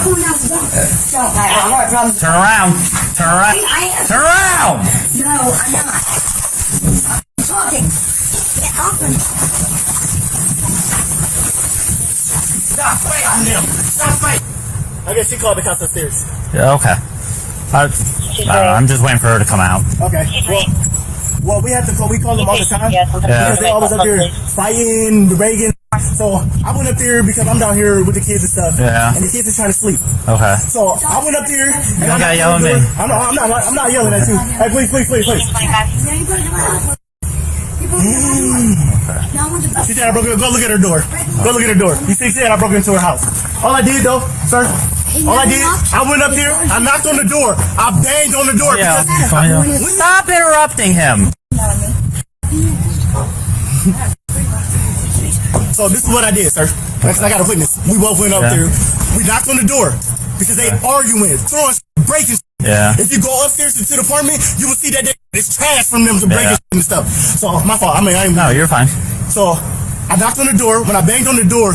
cool enough to don't. I'm not promise. Turn around. Turn around. Turn around. No, I'm not. I'm talking. Get off of me. Stop fighting him. Stop fighting. I guess she called the cops upstairs. Yeah, okay. I don't know, I'm just waiting for her to come out. Okay. Well, we have to call. We call them all the time. Yeah. Because they always up there fighting, Reagan. So I went up there because I'm down here with the kids and stuff. Yeah. And the kids are trying to sleep. Okay. So I went up there. And You don't gotta yell at me. I'm not yelling at you. Hey, please. She said I broke it. Go look at her door. Go look at her door. You see, she said I broke into her house. All I did though, sir. All I did, I went up there, I knocked on the door, I banged on the door. Yeah. Because Stop interrupting him. So this is what I did, sir. I got a witness. We both went up there. We knocked on the door because they arguing, throwing, breaking. Yeah. If you go upstairs to the apartment, you will see that it's trash from them to breaking and stuff. So my fault. No, you're fine. So I knocked on the door. When I banged on the door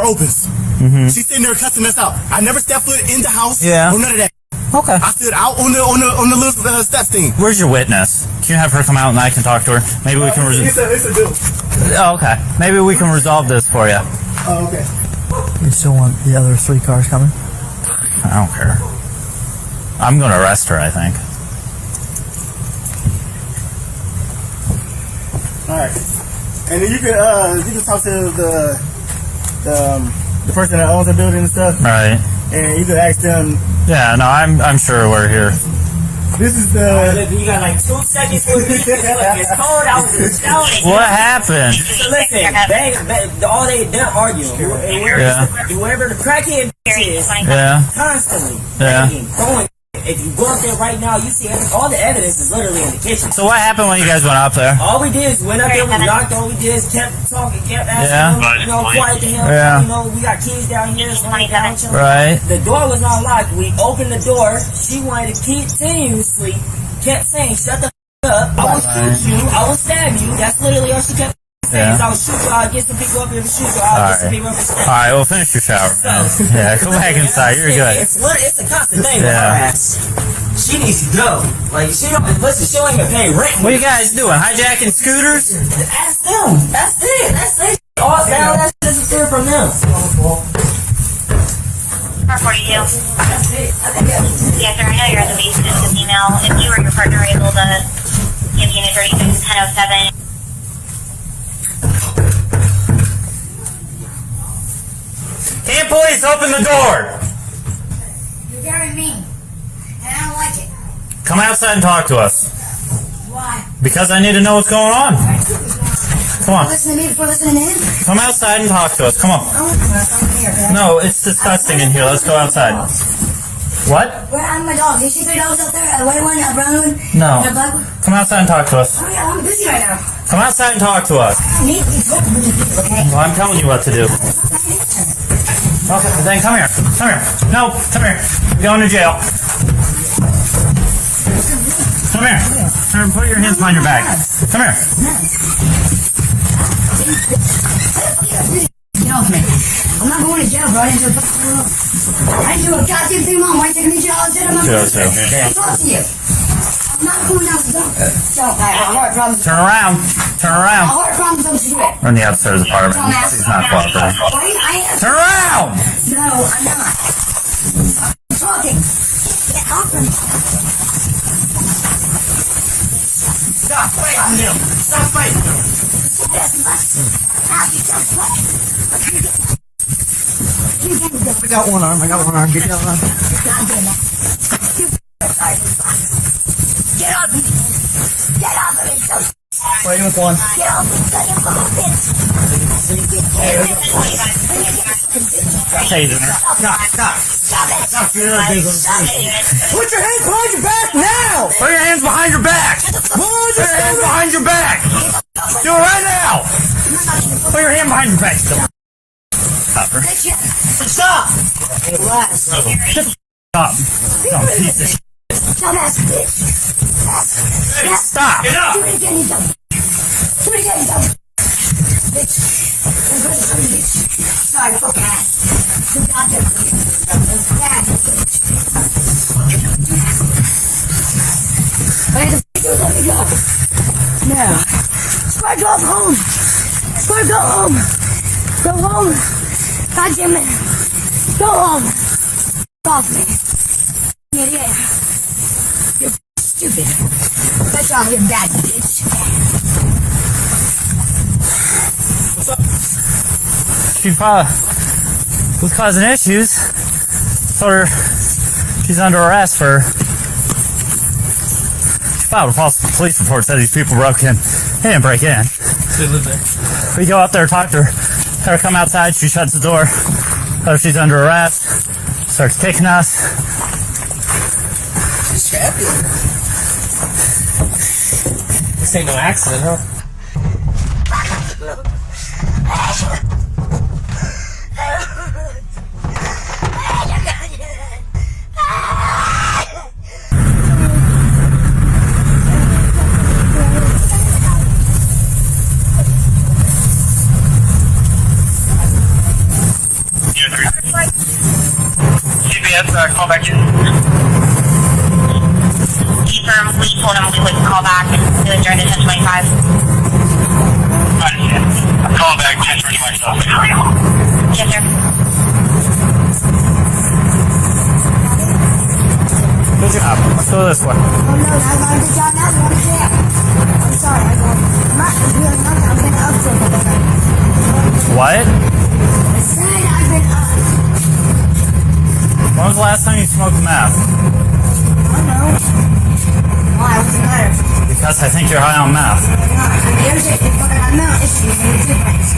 opens. Mm-hmm. She's sitting there cussing us out. I never stepped foot in the house. Yeah. Or none of that. Okay. I stood out on the little steps thing. Where's your witness? Can you have her come out and I can talk to her? Maybe we can It's a deal. Oh, okay. Maybe we can resolve this for you. Oh, okay. You still want the other 3 cars coming? I don't care. I'm going to arrest her, I think. All right. And then you can talk to the person that owns the building and stuff. Right. And you can ask them. Yeah, no, I'm sure we're here. This is the. You got like 2 seconds for this. It's cold out. What happened? So listen, they're arguing. Yeah. Whoever the crackhead is, Yeah. constantly Yeah. throwing. If you go up there right now, you see all the evidence is literally in the kitchen. So what happened when you guys went up there? All we did is went up there, we knocked, all we did is kept talking, kept asking him, quiet the hell down, we got kids down here, so Right. The door was unlocked, we opened the door, she wanted to continuously, kept saying, shut the up, I will shoot you, I will stab you, that's literally all she kept saying. Yeah. I'll shoot you, I'll get some people up here to shoot you, I'll get some people up here to stab you. Alright, well finish your shower, man. Yeah, go back inside, you're good. It's a constant thing with her ass. She needs to go. Like, she don't even pay rent. What are you guys doing? Hijacking scooters? Ask them. That's it. All that disappeared from them. R42. Yes, sir, I know you're at the basement with email. If you or your partner are able to give me 36-1007. Hey, police, open the door! You're very mean. And I don't like it. Come outside and talk to us. Why? Because I need to know what's going on. Come on. Listen to me before listening to him. Come outside and talk to us. Come on. No, it's disgusting in here. Let's go outside. What? Where are my dogs? You see 3 dogs out there? A white one, a brown one, No. and a black one? Come outside and talk to us. Oh yeah, I'm busy right now. Come outside and talk to us. I need to talk with you, okay? Well, I'm telling you what to do. Okay, then come here. Come here. No, come here. You're going to jail. Come here. Come here. Put your hands behind your back. Come here. Get off me. I'm not going to jail, bro. I didn't do a goddamn thing wrong. Why are you taking me to jail? I said I'm not going to jail. I'm talking to you. I'm not going out. Don't. I'll heart problems. Turn around. Turn around. I'll heart problems. Don't you do it. We're in the upstairs apartment. She's not cooperating. Turn around! No, I'm not. I'm talking. Get off of me. Stop fighting him. Stop fighting him. I got one arm. Get down on. Get off me. Get off of me. Where are you going? Get off me. Tasing her. Stop it. Put your hands behind your back now. Put your hands behind your back! Put your hands behind your back! Do it right now! Put your hand behind your back still. Stop her. Stop. Relax. Stop. Don't piece of shit. Dumbass bitch. Stop! Get up. Do it again, you dumb. Do it again, you dumb. Bitch. Sorry, fuck ass. Goddamn. go home. Go home. Go home. God damn it. Go home. Get off me. Idiot. You're stupid. That's all you're bad, bitch. She was causing issues. Told her she's under arrest for. She filed a false police report, said these people broke in. They didn't break in. They live there. We go up there, talk to her. Have her come outside. She shuts the door. Tell her she's under arrest. Starts kicking us. She's trapped. This ain't no accident, huh? Call back in. Confirm, we told him we would call back. It was during the 10:25. I'm calling back 10:30 myself. Yes, sir. Good job. Let's go this way. Oh no, I got a good job now. I'm jail. I'm sorry. I'm not really not. I've been up for What? I said I've been up. When was the last time you smoked meth? I don't know. Why? What's the matter? Because I think you're high on meth. There's a fucking amount of issues and the difference.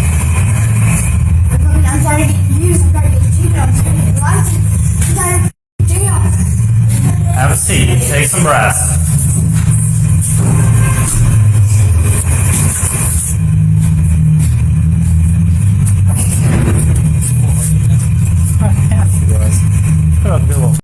I'm trying to get used. I'm trying to get cheated. I'm trying to get license. I'm trying to jail. Have a seat. Take some breaths.